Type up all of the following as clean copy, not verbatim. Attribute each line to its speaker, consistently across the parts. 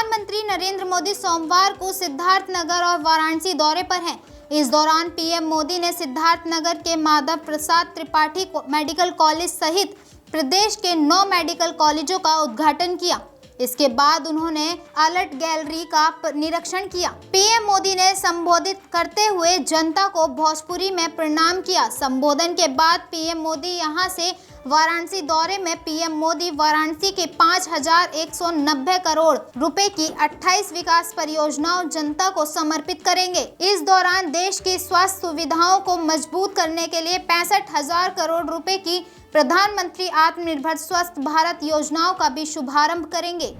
Speaker 1: प्रधानमंत्री नरेंद्र मोदी सोमवार को सिद्धार्थनगर और वाराणसी दौरे पर हैं। इस दौरान पीएम मोदी ने सिद्धार्थनगर के माधव प्रसाद त्रिपाठी मेडिकल कॉलेज सहित प्रदेश के 9 मेडिकल कॉलेजों का उद्घाटन किया। इसके बाद उन्होंने आर्ट गैलरी का निरीक्षण किया। पीएम मोदी ने संबोधित करते हुए जनता को भोजपुरी में प्रणाम किया। संबोधन के बाद पीएम मोदी यहां से वाराणसी दौरे में पीएम मोदी वाराणसी के 5,190 करोड़ रुपए की 28 विकास परियोजनाओं जनता को समर्पित करेंगे। इस दौरान देश की स्वास्थ्य सुविधाओं को मजबूत करने के लिए 65,000 करोड़ रुपए की प्रधानमंत्री आत्मनिर्भर स्वस्थ भारत योजनाओं का भी शुभारंभ करेंगे।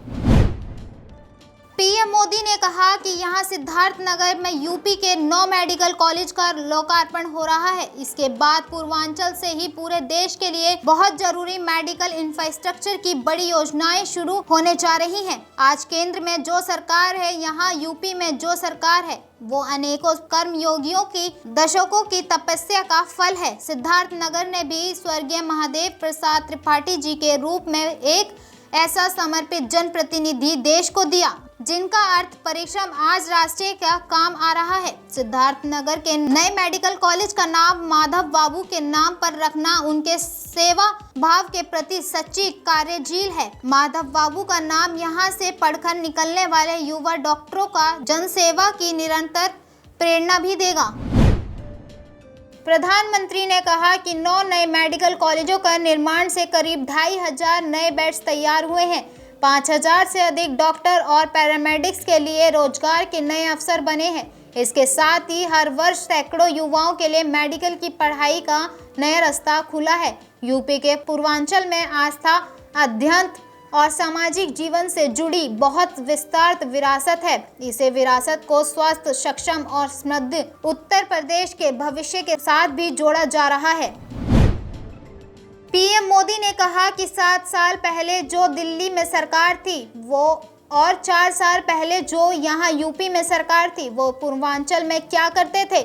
Speaker 1: पीएम मोदी ने कहा कि यहां सिद्धार्थनगर में यूपी के 9 मेडिकल कॉलेज का लोकार्पण हो रहा है। इसके बाद पूर्वांचल से ही पूरे देश के लिए बहुत जरूरी मेडिकल इंफ्रास्ट्रक्चर की बड़ी योजनाएं शुरू होने जा रही हैं। आज केंद्र में जो सरकार है, यहां यूपी में जो सरकार है, वो अनेकों कर्मयोगियों की दशकों की तपस्या का फल है। सिद्धार्थनगर ने भी स्वर्गीय महादेव प्रसाद त्रिपाठी जी के रूप में एक ऐसा समर्पित जनप्रतिनिधि देश को दिया, जिनका अर्थ परिश्रम आज राष्ट्र का काम आ रहा है। सिद्धार्थनगर के नए मेडिकल कॉलेज का नाम माधव बाबू के नाम पर रखना उनके सेवा भाव के प्रति सच्ची कार्यझील है। माधव बाबू का नाम यहां से पढ़कर निकलने वाले युवा डॉक्टरों का जनसेवा की निरंतर प्रेरणा भी देगा। प्रधानमंत्री ने कहा कि 9 नए मेडिकल कॉलेजों का निर्माण से करीब 2,500 नए बेड्स तैयार हुए हैं। 5,000 से अधिक डॉक्टर और पैरामेडिक्स के लिए रोजगार के नए अवसर बने हैं। इसके साथ ही हर वर्ष सैकड़ों युवाओं के लिए मेडिकल की पढ़ाई का नया रास्ता खुला है। यूपी के पूर्वांचल में आस्था, अध्ययन और सामाजिक जीवन से जुड़ी बहुत विस्तृत विरासत है। इसे विरासत को स्वस्थ, सक्षम और समृद्ध उत्तर प्रदेश के भविष्य के साथ भी जोड़ा जा रहा है। पीएम मोदी ने कहा कि 7 साल पहले जो दिल्ली में सरकार थी वो और 4 साल पहले जो यहाँ यूपी में सरकार थी, वो पूर्वांचल में क्या करते थे।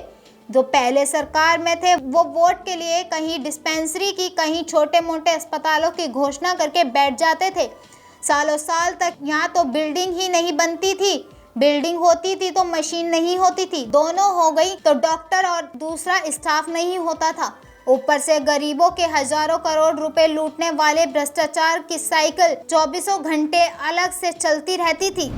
Speaker 1: जो पहले सरकार में थे वो वोट के लिए कहीं डिस्पेंसरी की, कहीं छोटे मोटे अस्पतालों की घोषणा करके बैठ जाते थे। सालों साल तक यहाँ तो बिल्डिंग ही नहीं बनती थी, बिल्डिंग होती थी तो मशीन नहीं होती थी, दोनों हो गई तो डॉक्टर और दूसरा स्टाफ नहीं होता था। ऊपर से गरीबों के हजारों करोड़ रुपए लूटने वाले भ्रष्टाचार की साइकिल 24 घंटे अलग से चलती रहती थी।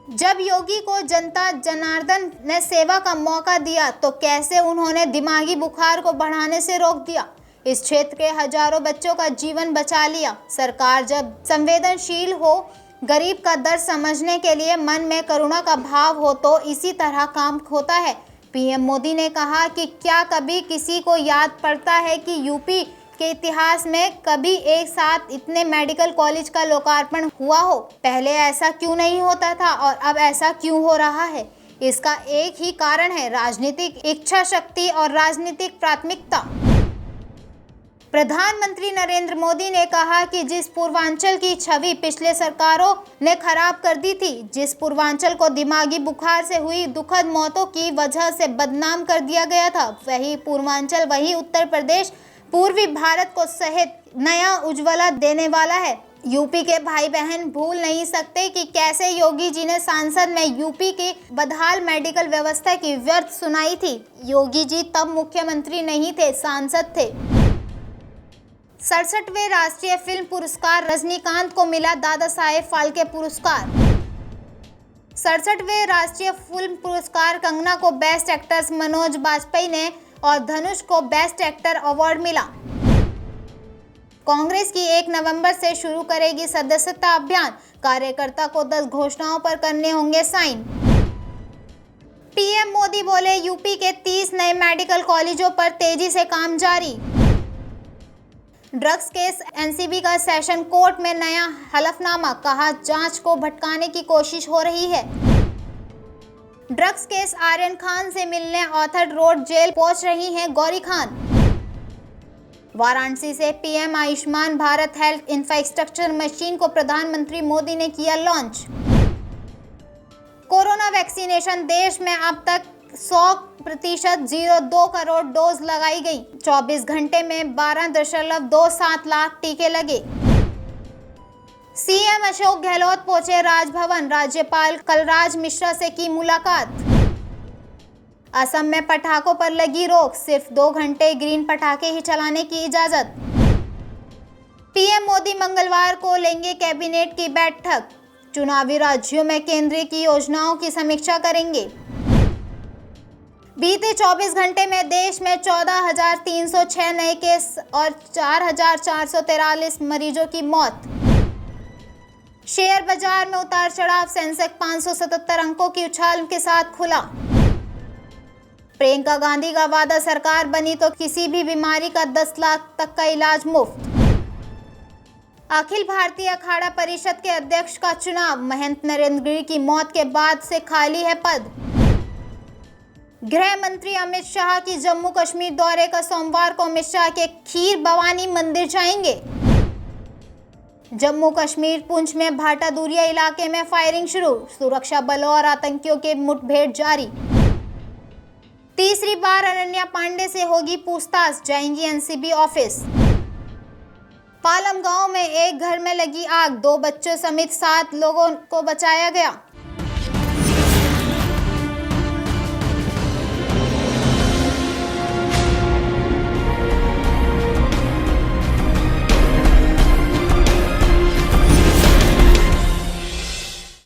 Speaker 1: जब योगी को जनता जनार्दन ने सेवा का मौका दिया तो कैसे उन्होंने दिमागी बुखार को बढ़ाने से रोक दिया। इस क्षेत्र के हजारों बच्चों का जीवन बचा लिया। सरकार जब संवेदनशील हो, गरीब का दर्द समझने के लिए मन में करुणा का भाव हो तो इसी तरह काम होता है। पीएम मोदी ने कहा कि क्या कभी किसी को याद पड़ता है कि यूपी के इतिहास में कभी एक साथ इतने मेडिकल कॉलेज का लोकार्पण हुआ हो। पहले ऐसा क्यों नहीं होता था और अब ऐसा क्यों हो रहा है। इसका एक ही कारण है, राजनीतिक इच्छा शक्ति और राजनीतिक प्राथमिकता। प्रधानमंत्री नरेंद्र मोदी ने कहा कि जिस पूर्वांचल की छवि पिछले सरकारों ने खराब कर दी थी, जिस पूर्वांचल को दिमागी बुखार से हुई दुखद मौतों की वजह से बदनाम कर दिया गया था, वही पूर्वांचल, वही उत्तर प्रदेश पूर्वी भारत को सहित नया उज्ज्वला देने वाला है। यूपी के भाई बहन भूल नहीं सकते कि कैसे योगी जी ने संसद में यूपी की बदहाल मेडिकल व्यवस्था की व्यर्थ सुनाई थी। योगी जी तब मुख्यमंत्री नहीं थे, सांसद थे। 67वें राष्ट्रीय फिल्म पुरस्कार रजनीकांत को मिला दादा साहेब फाल्के पुरस्कार। 67वें राष्ट्रीय फिल्म पुरस्कार कंगना को बेस्ट एक्ट्रेस मनोज बाजपेयी ने और धनुष को बेस्ट एक्टर अवार्ड मिला। कांग्रेस की 1 नवंबर से शुरू करेगी सदस्यता अभियान, कार्यकर्ता को 10 घोषणाओं पर करने होंगे साइन। पीएम मोदी बोले यूपी के 30 नए मेडिकल कॉलेजों पर तेजी से काम जारी। ड्रग्स केस एनसीबी का सेशन कोर्ट में नया हलफनामा, कहा जांच को भटकाने की कोशिश हो रही है। ड्रग्स केस आर्यन खान से मिलने ऑर्थर रोड जेल पहुंच रही हैं गौरी खान। वाराणसी से PM Ayushman Bharat health infrastructure machine को प्रधानमंत्री मोदी ने किया लॉन्च। कोरोना वैक्सीनेशन देश में अब तक 100% 02 करोड़ डोज लगाई गई। 24 घंटे में 12.27 लाख टीके लगे। सीएम अशोक गहलोत पहुंचे राजभवन, राज्यपाल कलराज मिश्रा से की मुलाकात। असम में पटाखों पर लगी रोक, सिर्फ 2 घंटे ग्रीन पटाखे ही चलाने की इजाजत। पीएम मोदी मंगलवार को लेंगे कैबिनेट की बैठक, चुनावी राज्यों में केंद्र की योजनाओं की समीक्षा करेंगे। बीते 24 घंटे में देश में 14,306 नए केस और 4,443 मरीजों की मौत। शेयर बाजार में उतार चढ़ाव, सेंसेक्स 577 अंकों की उछाल के साथ खुला। प्रियंका गांधी का वादा, सरकार बनी तो किसी भी बीमारी का 10 लाख तक का इलाज मुफ्त। अखिल भारतीय अखाड़ा परिषद के अध्यक्ष का चुनाव, महंत नरेंद्र गिरि की मौत के बाद से खाली है पद। गृह मंत्री अमित शाह की जम्मू कश्मीर दौरे का सोमवार को अमित शाह के खीर भवानी मंदिर जाएंगे। जम्मू कश्मीर पुंछ में भाटादूरिया इलाके में फायरिंग शुरू, सुरक्षा बलों और आतंकियों के मुठभेड़ जारी। तीसरी बार अनन्या पांडे से होगी पूछताछ, जाएंगी एनसीबी ऑफिस। पालम गांव में एक घर में लगी आग, 2 बच्चों समेत 7 लोगों को बचाया गया।